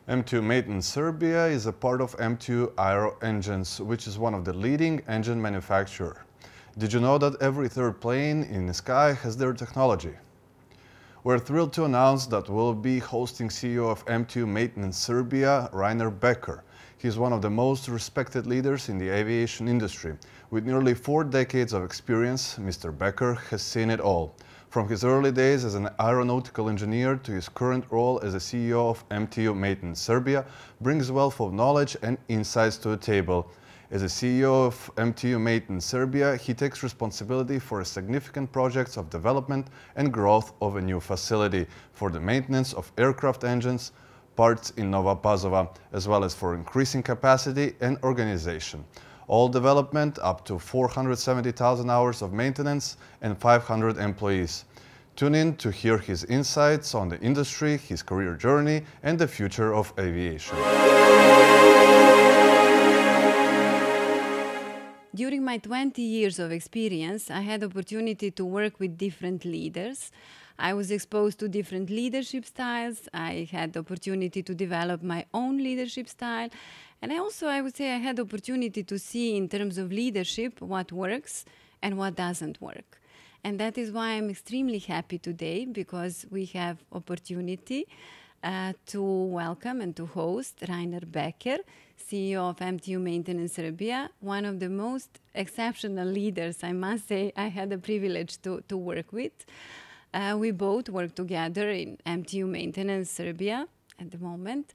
M2 Maintenance Serbia is a part of M2 Aero Engines, which is one of the leading engine manufacturers. Did you know that every third plane in the sky has their technology? We're thrilled to announce that we'll be hosting CEO of M2 Maintenance Serbia, Rajner Beker. He's one of the most respected leaders in the aviation industry. With nearly 4 decades of experience, Mr. Beker has seen it all. From his early days as an aeronautical engineer to his current role as a CEO of M2 Maintenance Serbia, brings wealth of knowledge and insights to the table. As a CEO of M2 Maintenance Serbia, he takes responsibility for significant projects of development and growth of a new facility for the maintenance of aircraft engines, parts in Nova Pazova, as well as for increasing capacity and organization. All development up to 470,000 hours of maintenance and 500 employees. Tune in to hear his insights on the industry, his career journey, and the future of aviation. During my 20 years of experience, I had the opportunity to work with different leaders. I was exposed to different leadership styles. I had the opportunity to develop my own leadership style. And I would say I had the opportunity to see in terms of leadership what works and what doesn't work. And that is why I'm extremely happy today, because we have opportunity to welcome and to host Rajner Beker, CEO of M2 Maintenance Serbia, one of the most exceptional leaders, I must say, I had the privilege to work with. We both work together in M2 Maintenance Serbia at the moment.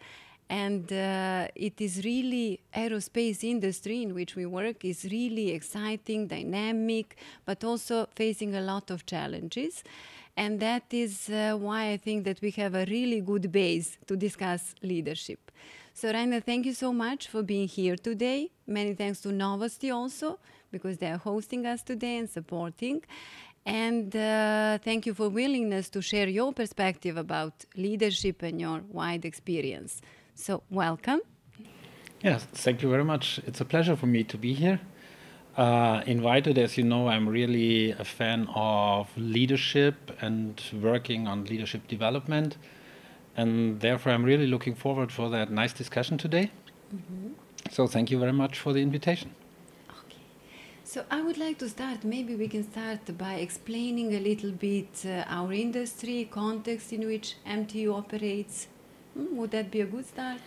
And it is really, aerospace industry in which we work is really exciting, dynamic, but also facing a lot of challenges. And that is why I think that we have a really good base to discuss leadership. So Rajner, thank you so much for being here today. Many thanks to Novosti also, because they are hosting us today and supporting. And thank you for willingness to share your perspective about leadership and your wide experience. So, welcome. Yes, thank you very much. It's a pleasure for me to be here. Invited, as you know, I'm really a fan of leadership and working on leadership development. And therefore, I'm really looking forward for that nice discussion today. So thank you very much for the invitation. Okay. So I would like to start, maybe we can start by explaining a little bit our industry, context in which MTU operates. Would that be a good start?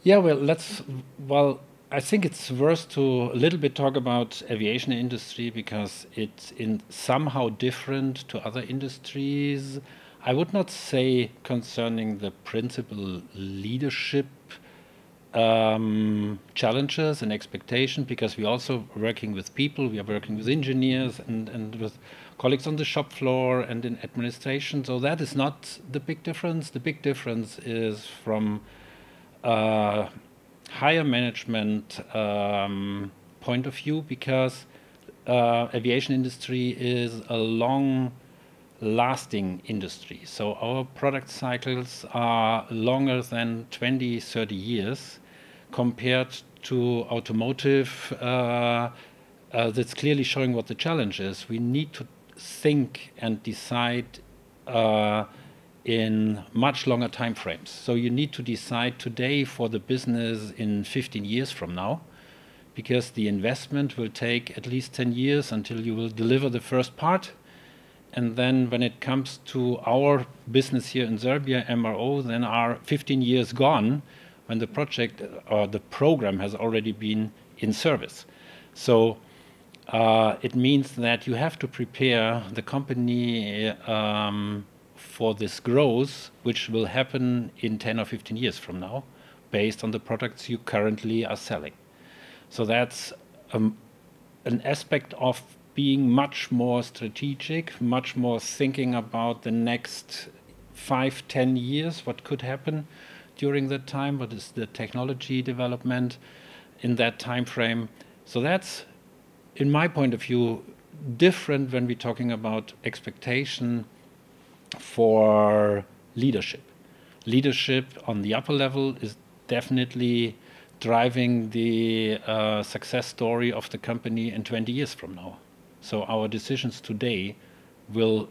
Yeah, well, I think it's worth to a little bit talk about aviation industry because it's somehow different to other industries. I would not say concerning the principal leadership challenges and expectations, because we're also working with people, we are working with engineers and with colleagues on the shop floor and in administration. So that is not the big difference. The big difference is from higher management point of view, because aviation industry is a long-lasting industry. So our product cycles are longer than 20, 30 years compared to automotive. That's clearly showing what the challenge is. We need to think and decide in much longer time frames. So you need to decide today for the business in 15 years from now, because the investment will take at least 10 years until you will deliver the first part. And then when it comes to our business here in Serbia, MRO, then are 15 years gone when the project or the program has already been in service. So it means that you have to prepare the company for this growth, which will happen in 10 or 15 years from now, based on the products you currently are selling. So that's an aspect of being much more strategic, much more thinking about the next 5, 10 years, what could happen during that time, what is the technology development in that time frame. So that's, in my point of view, different when we're talking about expectation for leadership. Leadership on the upper level is definitely driving the success story of the company in 20 years from now. So our decisions today will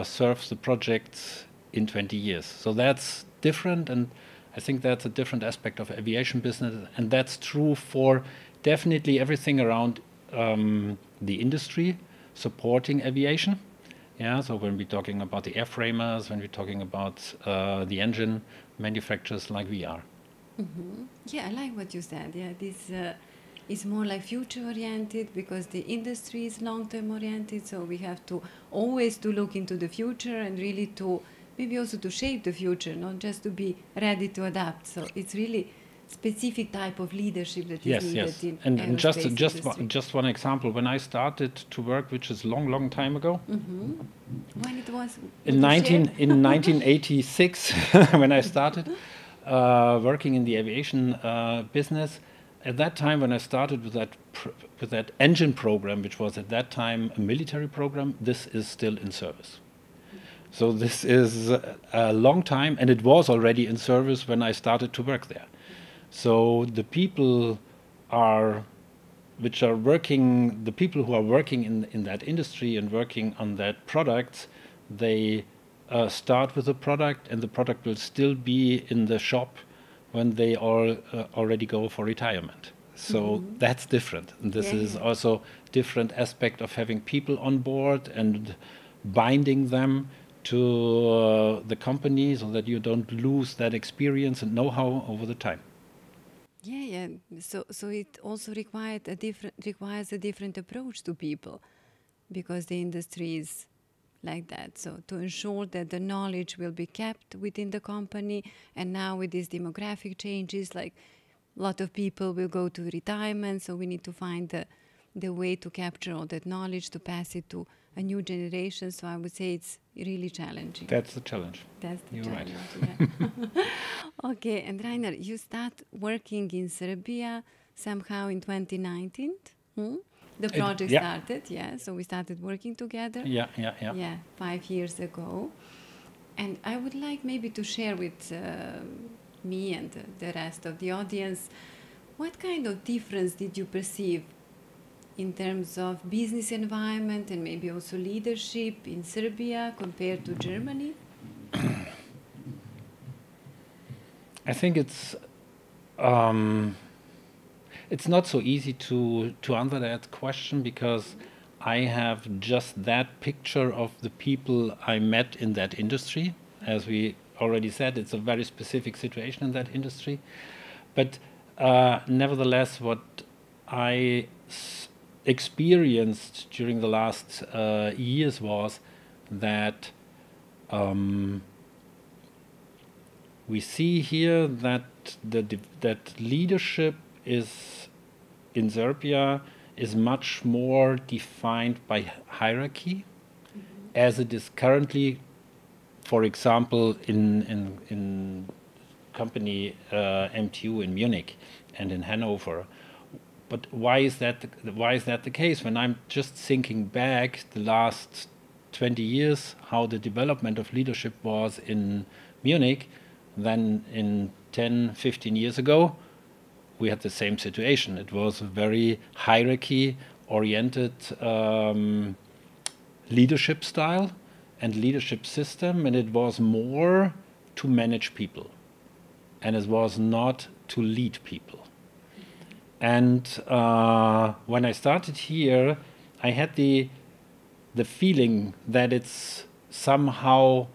serve the projects in 20 years. So that's different, and I think that's a different aspect of aviation business, and that's true for definitely everything around the industry supporting aviation. Yeah, so when we're talking about the airframers, when we're talking about the engine manufacturers like we are. Mm-hmm. Yeah, I like what you said. Yeah, this is more like future oriented because the industry is long-term oriented. So we have to always to look into the future and really to maybe also to shape the future, not just to be ready to adapt. So it's really specific type of leadership that is needed in and aerospace just one example. When I started to work, which is long time ago, when it was in 1986, when I started working in the aviation business, at that time when I started with that engine program, which was at that time a military program, this is still in service. So this is a long time, and it was already in service when I started to work there. So the people who are working in that industry and working on that product, they start with the product, and the product will still be in the shop when they all already go for retirement. So that's different. And this is also different aspect of having people on board and binding them to the company so that you don't lose that experience and know-how over the time. Yeah. So it also requires a different approach to people because the industry is like that. So to ensure that the knowledge will be kept within the company, and now with these demographic changes, like a lot of people will go to retirement, so we need to find the way to capture all that knowledge, to pass it to a new generation. So I would say it's really challenging. That's the challenge. That's the You're challenge, right. yeah. Okay, and Rajner, you start working in Serbia somehow in 2019? The project started, so we started working together. Yeah. 5 years ago. And I would like maybe to share with me and the rest of the audience, what kind of difference did you perceive in terms of business environment and maybe also leadership in Serbia compared to Germany? I think it's not so easy to answer that question because I have just that picture of the people I met in that industry. As we already said, it's a very specific situation in that industry. But nevertheless, what I experienced during the last years was that we see here that that leadership is in Serbia is much more defined by hierarchy, as it is currently, for example, in company MTU in Munich and in Hanover. But why is that the case? When I'm just thinking back the last 20 years, how the development of leadership was in Munich, then in 10, 15 years ago, we had the same situation. It was a very hierarchy-oriented leadership style and leadership system, and it was more to manage people, and it was not to lead people. And when I started here, I had the feeling that it's somehow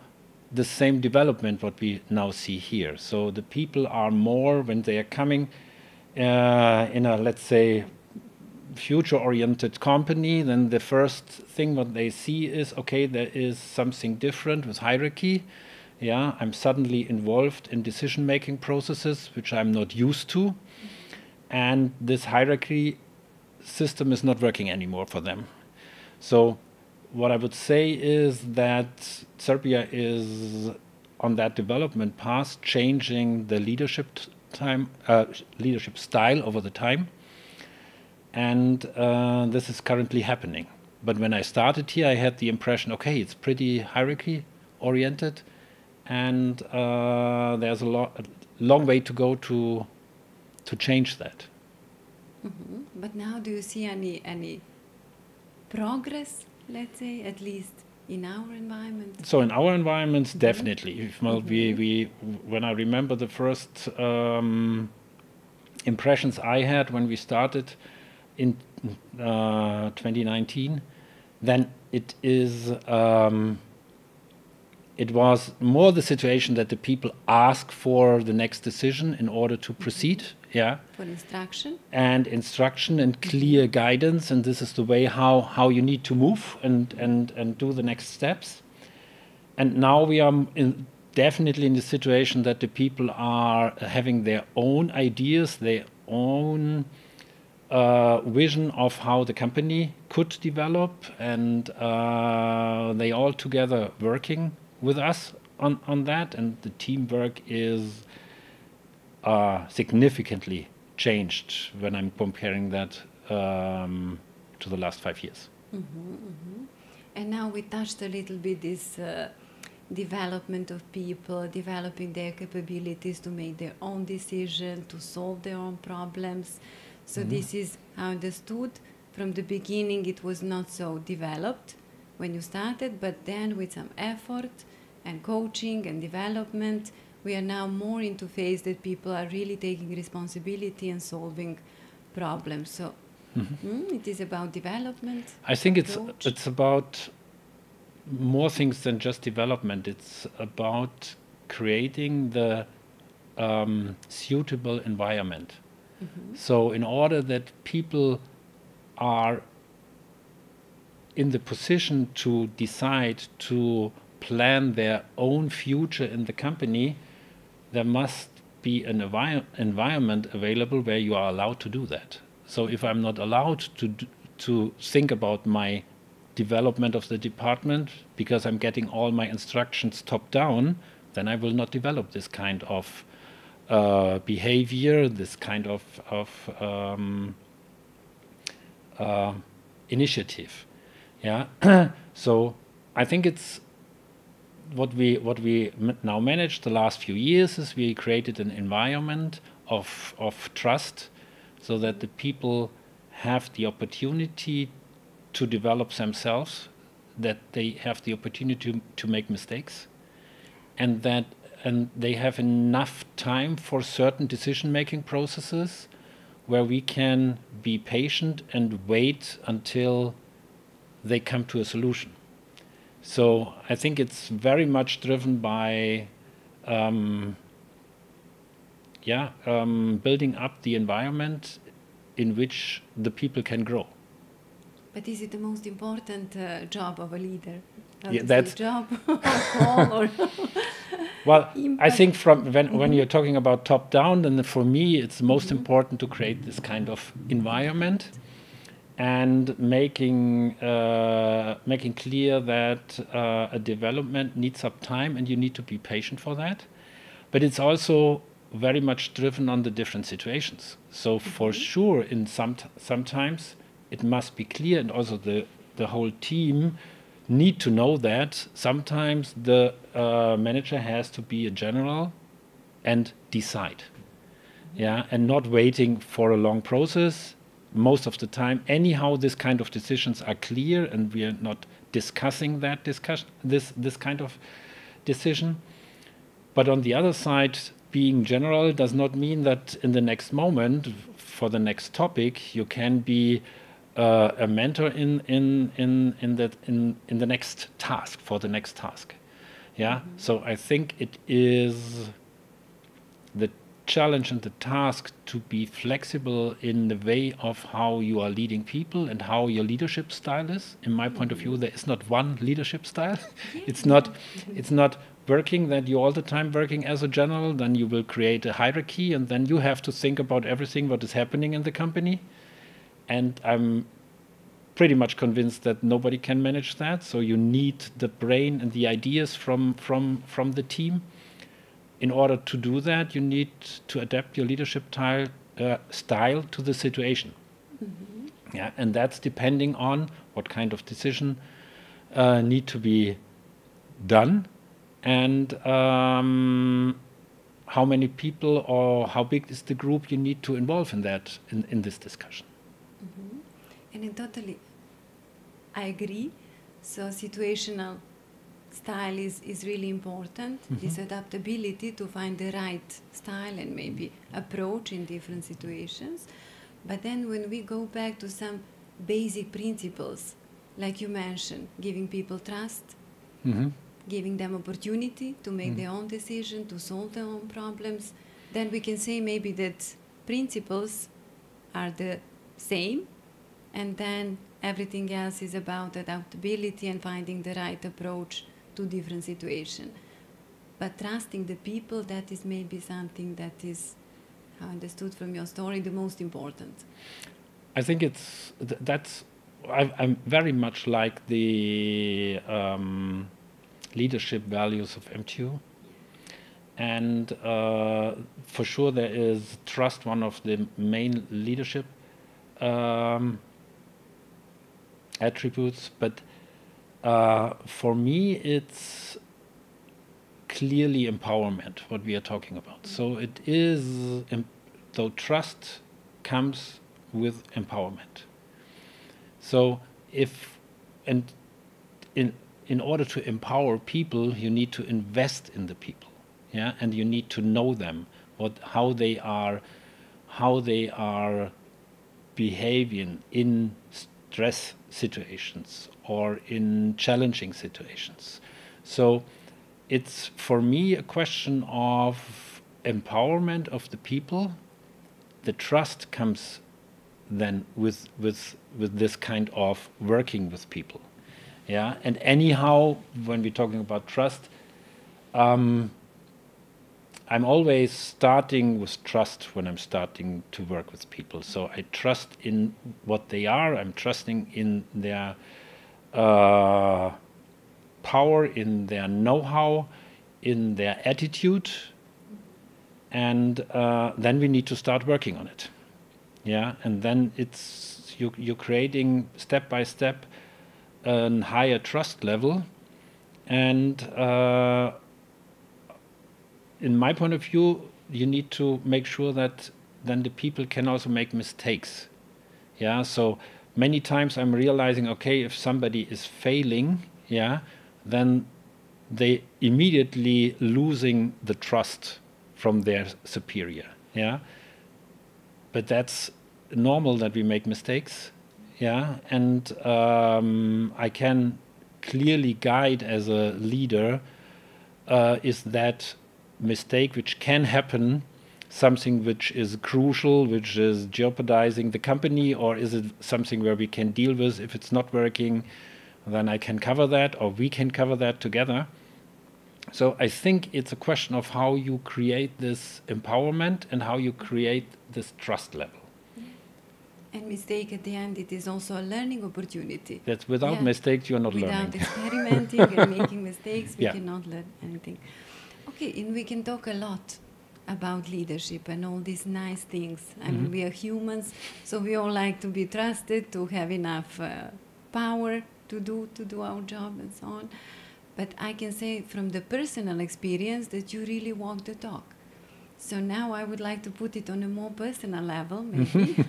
the same development what we now see here. So the people are more, when they are coming in a, let's say, future-oriented company, then the first thing what they see is, okay, there is something different with hierarchy. Yeah, I'm suddenly involved in decision-making processes, which I'm not used to. And this hierarchy system is not working anymore for them. So what I would say is that Serbia is on that development path, changing the leadership style over the time. And this is currently happening. But when I started here, I had the impression, okay, it's pretty hierarchy-oriented, and there's a long way to go to change that. But now do you see any progress, let's say, at least In our environment? So in our environments, definitely. Well, when I remember the first impressions I had when we started in 2019, then it was more the situation that the people ask for the next decision in order to proceed. Yeah. For instruction. And instruction and clear guidance, and this is the way how you need to move and do the next steps. And now we are definitely in the situation that the people are having their own ideas, their own vision of how the company could develop, and they all together working with us on that, and the teamwork is significantly changed when I'm comparing that to the last 5 years. And now we touched a little bit this development of people, developing their capabilities to make their own decision, to solve their own problems. So this is how I understood. From the beginning it was not so developed when you started, but then with some effort and coaching and development, we are now more into phase that people are really taking responsibility and solving problems. So it is about development. I think it's about more things than just development. It's about creating the suitable environment. So in order that people are in the position to decide to plan their own future in the company, there must be an environment available where you are allowed to do that. So if I'm not allowed to think about my development of the department because I'm getting all my instructions top down, then I will not develop this kind of behavior, this kind of initiative. Yeah. So I think it's what we now managed the last few years is we created an environment of trust, so that the people have the opportunity to develop themselves, that they have the opportunity to make mistakes, and they have enough time for certain decision-making processes where we can be patient and wait until they come to a solution. So I think it's very much driven by building up the environment in which the people can grow. But is it the most important job of a leader? Yeah, that's job or well, impact? I think from when you're talking about top down, then for me it's most important to create this kind of environment and making clear that a development needs some time and you need to be patient for that. But it's also very much driven on the different situations. So for sure, in sometimes it must be clear, and also the whole team need to know that sometimes the manager has to be a general and decide. Yeah, and not waiting for a long process. Most of the time, anyhow, this kind of decisions are clear, and we are not discussing this kind of decision. But on the other side, being general does not mean that in the next moment, for the next topic, you can be a mentor in the next task, for the next task. Yeah. So I think it is the challenge and the task to be flexible in the way of how you are leading people and how your leadership style is. In my point of view, there is not one leadership style. It's not working that you're all the time working as a general. Then you will create a hierarchy, and then you have to think about everything what is happening in the company. And I'm pretty much convinced that nobody can manage that. So you need the brain and the ideas from the team. In order to do that, you need to adapt your leadership style to the situation. Yeah, and that's depending on what kind of decision need to be done, and how many people or how big is the group you need to involve in that in this discussion. And I agree. So situational style is really important. This adaptability to find the right style and maybe approach in different situations. But then when we go back to some basic principles, like you mentioned, giving people trust, giving them opportunity to make their own decision, to solve their own problems, then we can say maybe that principles are the same, and then everything else is about adaptability and finding the right approach to different situations. But trusting the people, that is maybe something that is, how I understood from your story, the most important. I think I'm very much like the leadership values of MTU. And for sure there is trust, one of the main leadership attributes, but for me it's clearly empowerment, what we are talking about. So it is, though trust comes with empowerment. So in order to empower people, you need to invest in the people, yeah, and you need to know them, how they are behaving in stress situations or in challenging situations. So it's for me a question of empowerment of the people. The trust comes then with this kind of working with people, yeah. And anyhow, when we're talking about trust, I'm always starting with trust when I'm starting to work with people. So I trust in what they are. I'm trusting in their power, in their know-how, in their attitude, and then we need to start working on it. Yeah, and then it's you're creating step by step a higher trust level, and in my point of view, you need to make sure that then the people can also make mistakes. Yeah, so many times I'm realizing, okay, if somebody is failing, yeah, then they immediately losing the trust from their superior. Yeah, but that's normal that we make mistakes. Yeah, and I can clearly guide as a leader, is that mistake which can happen something which is crucial, which is jeopardizing the company, or is it something where we can deal with? If it's not working, then I can cover that, or we can cover that together. So I think it's a question of how you create this empowerment and how you create this trust level. And mistake at the end, it is also a learning opportunity. That's without mistakes, you're not learning. Without experimenting and making mistakes, we cannot learn anything. Okay, and we can talk a lot about leadership and all these nice things. I mean, we are humans, so we all like to be trusted, to have enough power to do our job and so on. But I can say from the personal experience that you really walk the talk. So now I would like to put it on a more personal level, maybe,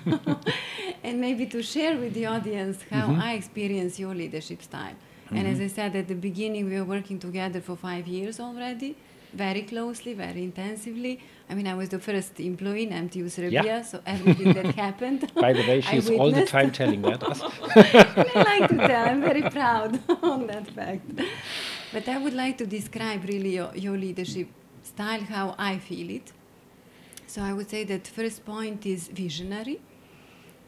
and maybe to share with the audience how I experience your leadership style. And as I said at the beginning, we are working together for 5 years already, very closely, very intensively. I mean, I was the first employee in MTU Srbije, so everything that happened, By the way, she's all the time telling that us. I like to tell, I'm very proud on that fact. But I would like to describe really your leadership style, how I feel it. So I would say that first point is visionary.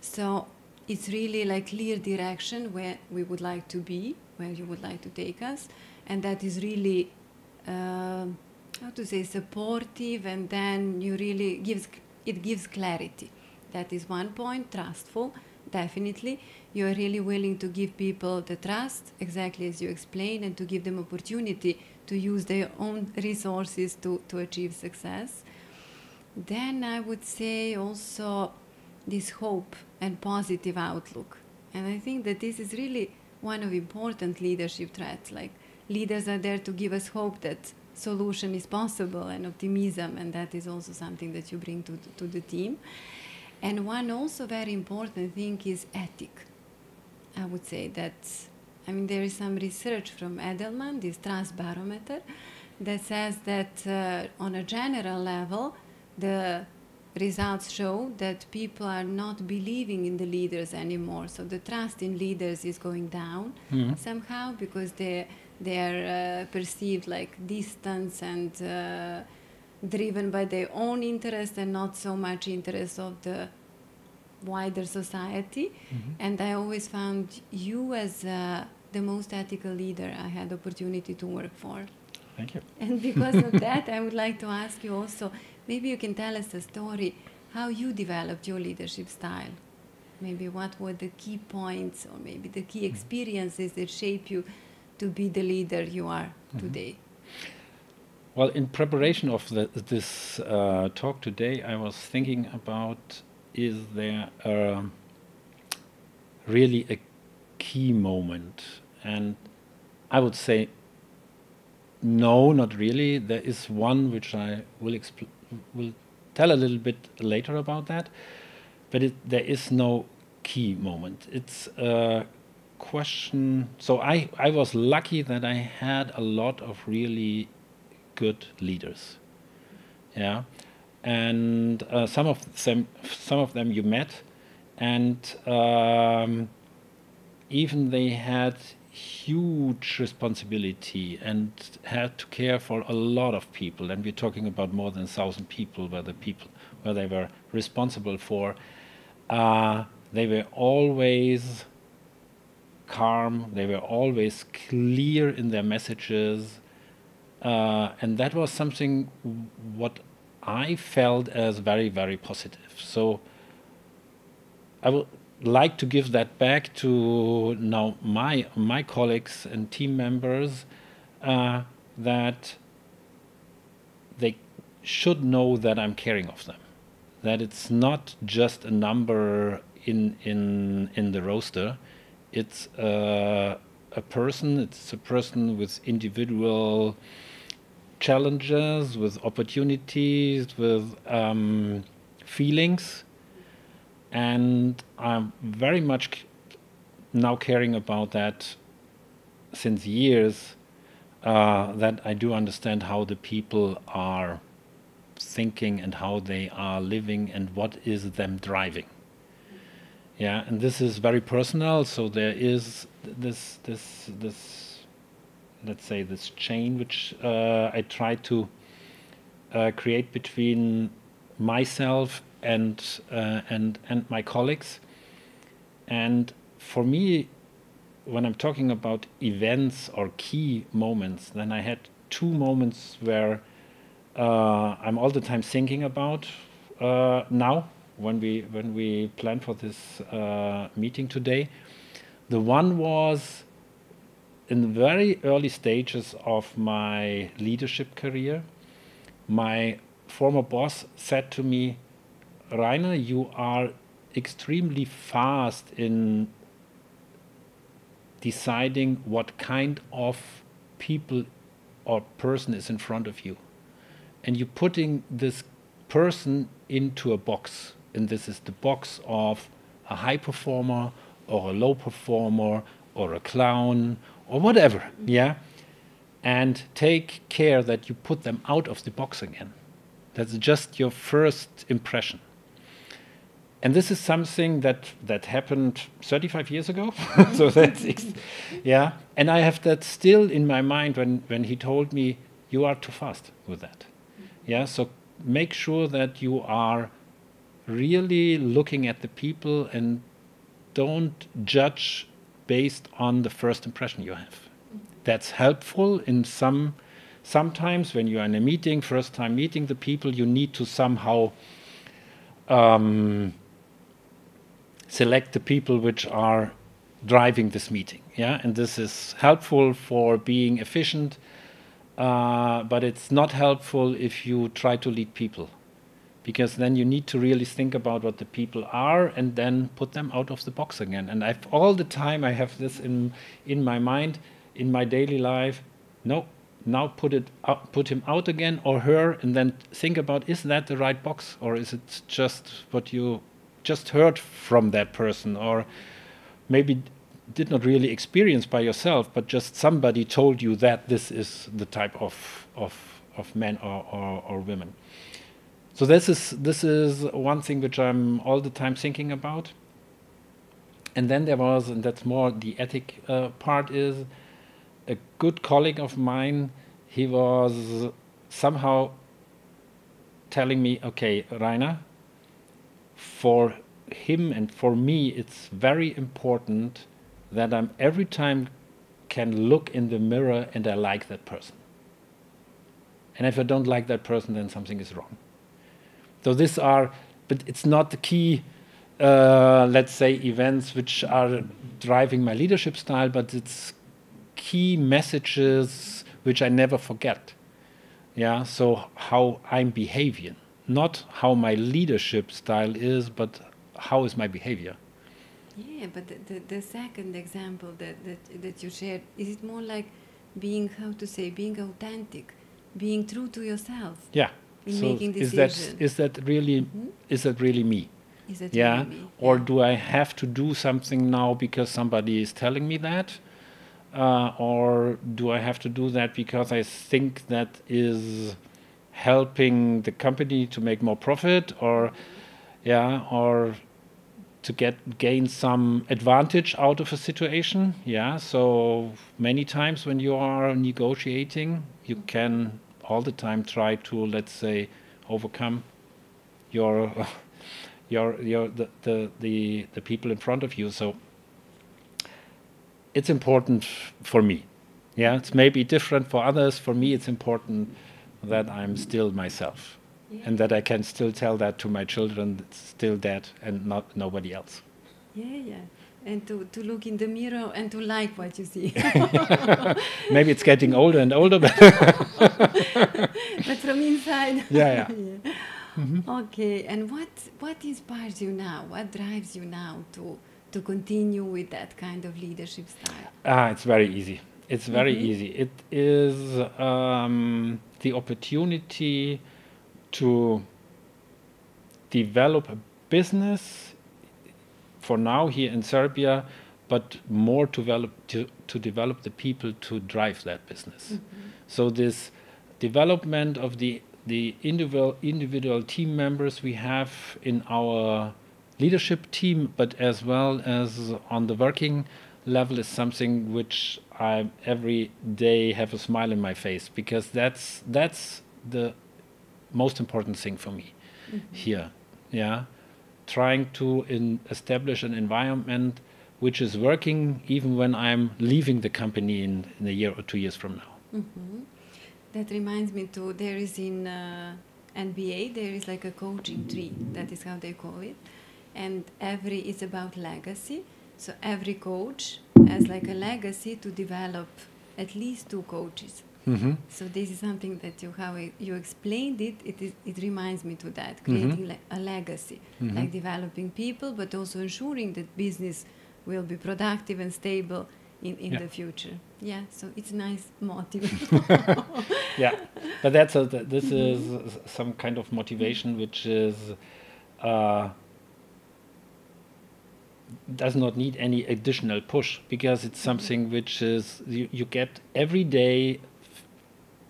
So it's really like clear direction where we would like to be, where you would like to take us. And that is really, how to say, supportive, and then you really gives clarity. That is one point. Trustful, definitely. You are really willing to give people the trust, exactly as you explained, and to give them opportunity to use their own resources to achieve success. Then I would say also this hope and positive outlook. And I think that this is really one of important leadership traits. Like, leaders are there to give us hope that solution is possible and optimism, and that is also something that you bring to the team. And one also very important thing is ethic. I would say that I mean, there is some research from Edelman, this trust barometer, that says that on a general level, the results show that people are not believing in the leaders anymore. So the trust in leaders is going down somehow, because they are perceived like distant and driven by their own interest and not so much interest of the wider society. And I always found you as the most ethical leader I had opportunity to work for. Thank you. And because of that, I would like to ask you also, maybe you can tell us a story how you developed your leadership style. Maybe what were the key points or maybe the key experiences that shape you to be the leader you are today. Well, in preparation of this talk today, I was thinking about, is there really a key moment? And I would say no, not really. There is one which I will tell a little bit later about that, but there is no key moment. It's a question. So I was lucky that I had a lot of really good leaders, yeah, and some of them you met, and even they had huge responsibility and had to care for a lot of people, and we're talking about more than 1,000 people where they were responsible for. They were always calm, they were always clear in their messages, and that was something what I felt as very, very positive. So I would like to give that back to now my colleagues and team members, that they should know that I'm caring of them, that it's not just a number in the roster. It's a person. It's a person with individual challenges, with opportunities, with feelings. And I'm very much now caring about that since years, that I do understand how the people are thinking and how they are living and what is them driving. Yeah, and this is very personal. So there is this let's say this chain which I try to create between myself and my colleagues. And for me, when I'm talking about events or key moments, then I had two moments where I'm all the time thinking about now when we plan for this meeting today. The one was in the very early stages of my leadership career. My former boss said to me, Rajner, you are extremely fast in deciding what kind of people or person is in front of you. And you're putting this person into a box. And this is the box of a high performer or a low performer or a clown or whatever, yeah? And take care that you put them out of the box again. That's just your first impression. And this is something that happened 35 years ago. So that's, yeah. And I have that still in my mind when he told me, you are too fast with that. Yeah, so make sure that you are really looking at the people and don't judge based on the first impression you have. That's helpful in sometimes when you are in a meeting, first time meeting the people, you need to somehow select the people which are driving this meeting, yeah, and this is helpful for being efficient, but it's not helpful if you try to lead people, because then you need to really think about what the people are and then put them out of the box again. And all the time I have this in my mind, in my daily life. No, now put him out again, or her, and then think about, is that the right box, or is it just what you just heard from that person, or maybe did not really experience by yourself, but just somebody told you that this is the type of men or women. So this is one thing which I'm all the time thinking about. And then there was, and that's more the ethic part, is a good colleague of mine. He was somehow telling me, okay, Rajner, for him and for me, it's very important that I'm every time can look in the mirror and I like that person. And if I don't like that person, then something is wrong. So these are, but it's not the key, let's say, events which are driving my leadership style, but it's key messages which I never forget. Yeah, so how I'm behaving, not how my leadership style is, but how is my behavior. Yeah, but the second example that you shared, is it more like being, how to say, being authentic, being true to yourself? Yeah. In so making decisions. Is that really is that really me? Is it Yeah. really me? Or Yeah. do I have to do something now because somebody is telling me that? Or do I have to do that because I think that is helping the company to make more profit, or or to gain some advantage out of a situation? Yeah. So many times when you are negotiating, you can all the time try to, let's say, overcome the people in front of you. So it's important for me. Yeah, it's maybe different for others. For me, it's important that I'm still myself, and that I can still tell that to my children, it's still that and not nobody else. Yeah. And to look in the mirror and to like what you see. Maybe it's getting older and older, but But from inside. Yeah. Mm-hmm. Okay, and what inspires you now? What drives you now to continue with that kind of leadership style? It's very easy. It's very easy. It is the opportunity to develop a business for now here in Serbia, but more to develop the people to drive that business. So this development of the individual team members we have in our leadership team, but as well as on the working level, is something which I every day have a smile in my face, because that's the most important thing for me here. Yeah, trying to establish an environment which is working even when I'm leaving the company in a year or 2 years from now. That reminds me too, there is in NBA, there is like a coaching tree, that is how they call it. And it's about legacy. So every coach has like a legacy to develop at least 2 coaches. So this is something that how you explained it, it reminds me to that, creating a legacy, like developing people, but also ensuring that business will be productive and stable in the future. Yeah, so it's nice motive. Yeah, but this is some kind of motivation which is does not need any additional push, because it's something which is you get every day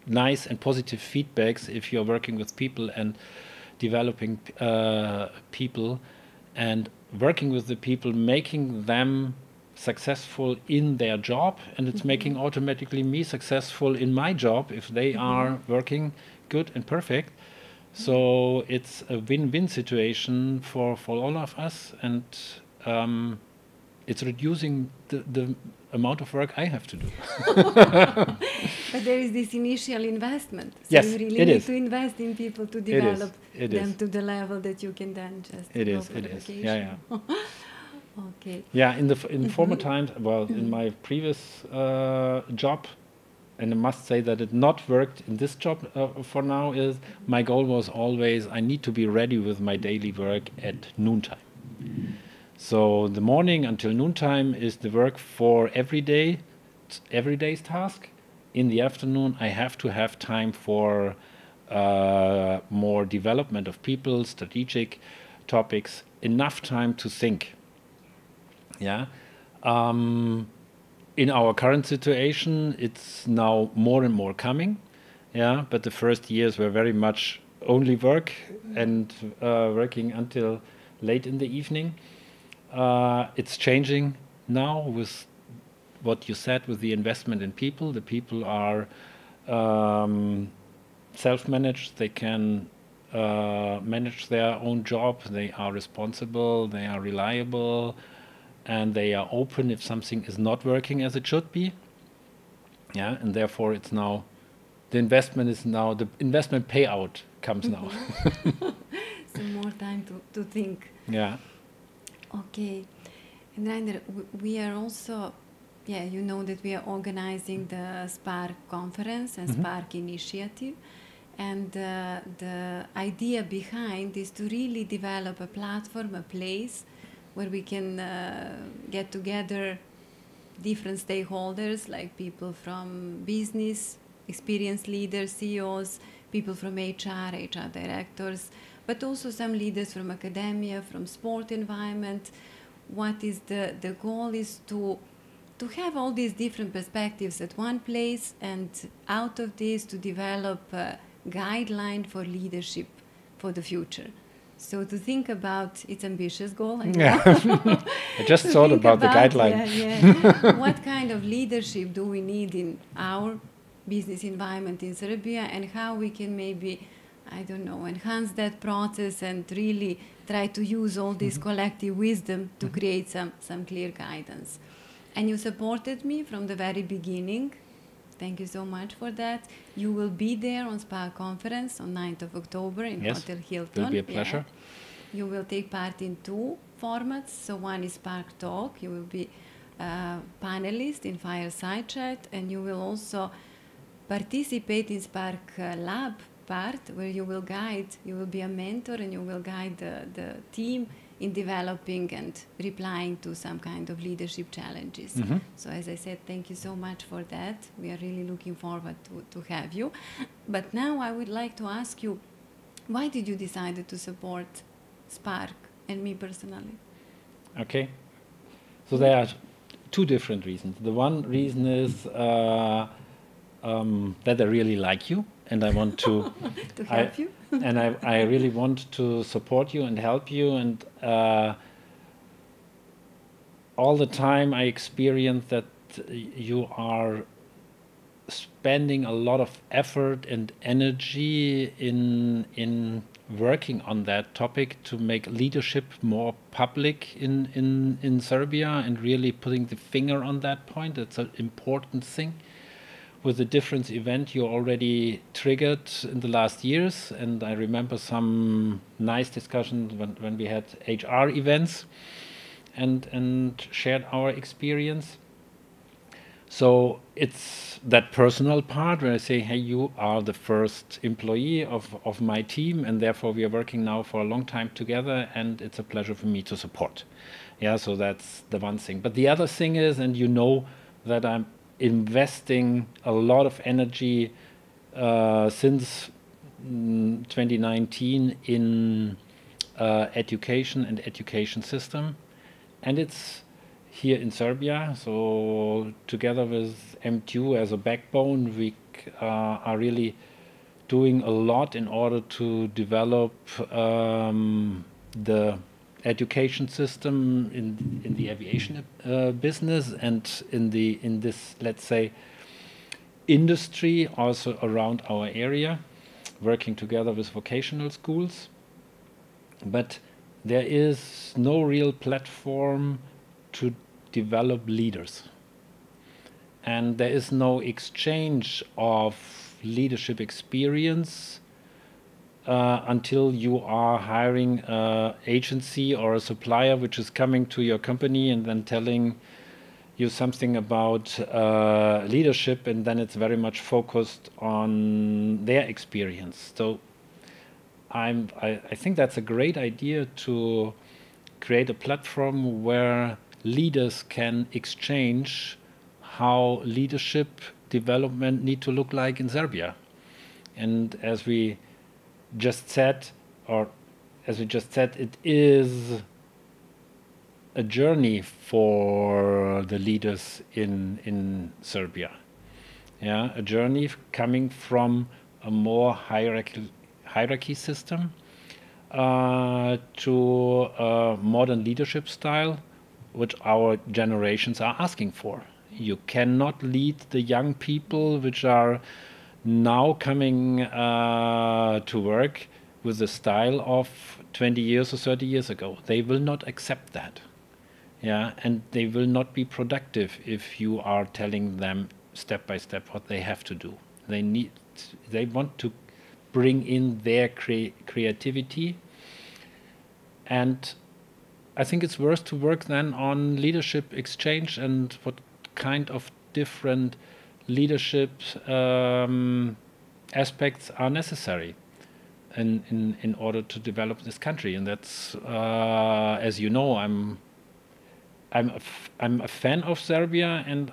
nice and positive feedbacks if you're working with people and developing people and working with the people, making them successful in their job, and it's making automatically me successful in my job if they are working good and perfect. So it's a win-win situation for all of us, and it's reducing the amount of work I have to do. But there is this initial investment. So yes, you really need to invest in people to develop them to the level that you can then just go for vacation. Yeah. Okay. Yeah, in former times, well, in my previous job, and I must say that it not worked in this job for now, is my goal was always I need to be ready with my daily work at noontime. So the morning until noontime is the work for everyday's task. In the afternoon, I have to have time for more development of people, strategic topics, enough time to think. Yeah, In our current situation, it's now more and more coming, yeah. But the first years were very much only work and working until late in the evening. It's changing now with what you said, with the investment in people. The people are self-managed. They can manage their own job. They are responsible. They are reliable. And they are open if something is not working as it should be. Yeah, and therefore it's now, the investment payout comes now. So more time to think. Yeah. Okay. And Rajner, we are also, you know that we are organizing the Spark conference and Spark initiative. And the idea behind is to really develop a platform, a place where we can get together different stakeholders, like people from business, experienced leaders, CEOs, people from HR directors, but also some leaders from academia, from sport environment. What is the goal is to have all these different perspectives at one place, and out of this to develop a guideline for leadership for the future. So to think about, it's ambitious goal. I just thought about the guideline. What kind of leadership do we need in our business environment in Serbia, and how we can maybe, I don't know, enhance that process and really try to use all this collective wisdom to create some clear guidance. And you supported me from the very beginning. Thank you so much for that. You will be there on SPA conference on 9th of October in Hotel Hilton. It will be a pleasure. You will take part in 2 formats. So one is Spark Talk. You will be a panelist in Fireside Chat, and you will also participate in Spark Lab part, where you will be a mentor, and you will guide the team in developing and replying to some kind of leadership challenges. So as I said, thank you so much for that. We are really looking forward to have you. But now I would like to ask you, why did you decide to support Spark and me personally? Okay. So there are 2 different reasons. The one reason is that I really like you, and I want to to help you. And I really want to support you and help you, and all the time I experience that you are spending a lot of effort and energy in working on that topic to make leadership more public in Serbia, and really putting the finger on that point. It's an important thing. With the difference event you already triggered in the last years, and I remember some nice discussions when we had HR events and shared our experience. So it's that personal part where I say, hey, you are the first employee of my team, and therefore we are working now for a long time together, and it's a pleasure for me to support. Yeah, so that's the one thing. But the other thing is, and you know that I'm investing a lot of energy since 2019 in education and education system, and it's here in Serbia. So together with M2 as a backbone, we are really doing a lot in order to develop the education system in the aviation business, and in this, let's say, industry also around our area, working together with vocational schools. But there is no real platform to develop leaders, and there is no exchange of leadership experience until you are hiring an agency or a supplier which is coming to your company and then telling you something about leadership, and then it's very much focused on their experience. So I think that's a great idea, to create a platform where leaders can exchange how leadership development need to look like in Serbia. And as we just said, it is a journey for the leaders in Serbia. Yeah, a journey coming from a more hierarchy system to a modern leadership style, which our generations are asking for. You cannot lead the young people which are now coming to work with the style of 20 years or 30 years ago. They will not accept that. Yeah, and they will not be productive if you are telling them step by step what they have to do. They want to bring in their creativity, and I think it's worth to work then on leadership exchange and what kind of different leadership aspects are necessary in order to develop this country. And that's, as you know, I'm a fan of Serbia, and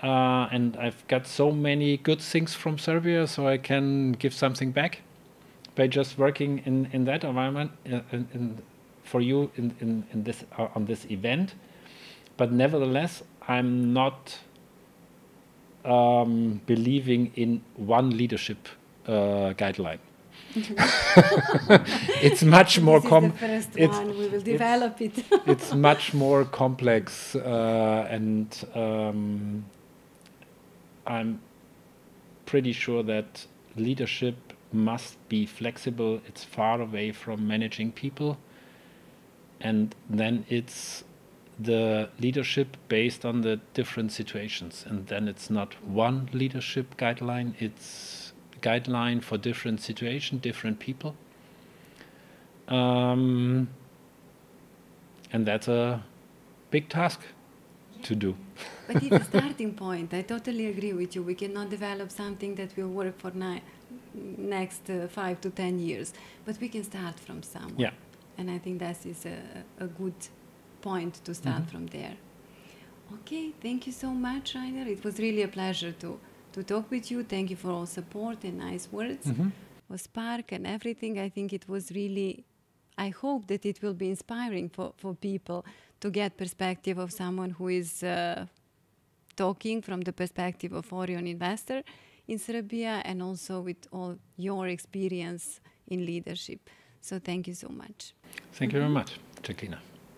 and I've got so many good things from Serbia, so I can give something back by just working in that environment for you in this on this event. But nevertheless, I'm not believing in one leadership guideline. It's much more complex. The first one, we will develop it. It's much more complex, and I'm pretty sure that leadership must be flexible. It's far away from managing people, and then it's the leadership based on the different situations, and then it's not one leadership guideline, it's guideline for different situation, different people, and that's a big task to do. But it's a starting point. I totally agree with you. We cannot develop something that will work for next 5 to 10 years, but we can start from somewhere. Yeah. And I think that is a good point to start from there. Okay, thank you so much, Rajner. It was really a pleasure to talk with you. Thank you for all support and nice words. For spark and everything. I think it was really, I hope that it will be inspiring for people to get perspective of someone who is talking from the perspective of foreign investor in Serbia, and also with all your experience in leadership. So thank you so much. Thank you very much, Jacqueline.